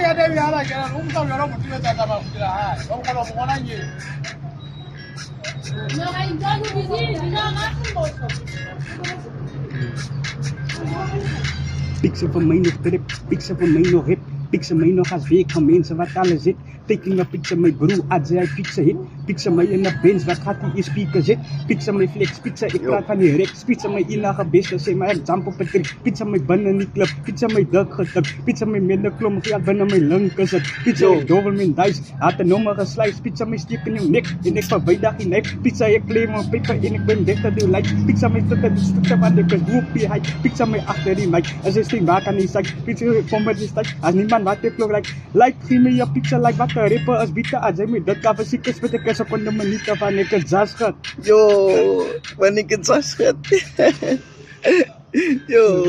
ya dai ya la ke rum ka yo mo tile ta ba ku la ha rum ka lo mo na ni no ga intago bizi bila ma ko Pixel van mij nog trip, pixel van mij nog hip. Pixel mij nog als week van mensen wat alles zit. Taking a picture my broer, als hij pixel hit. Pixel mij in de bins, wat gaat hij in speaker zit. Pixel my flex, pizza ik praat van die rex. Pizza my inage beste, zeg maar ik jump op een trick. Pizza my binnen die club, pizza my dik geduk. Pizza my minder klom, geld binnen my linker zit. Pizza ik dobbel mijn dice, had de nummer geslijst. Pizza my stiek in je nek, en ik verwijder geen nek. Pizza ik play mijn paper en ik ben dichter die light. Pizza my stukken, die stukken van de groepie high. Pizza my achter die mic, als ik sting back aan die side. Pizza kom met die stijl, als niemand wat ik vlog like give me your pizza like wat de rapper als bieten. Als hij me dat kan versieken, spit ik een seconde minuten van ik het zas gaat. Yo, wanneer ik het zag het. Yo.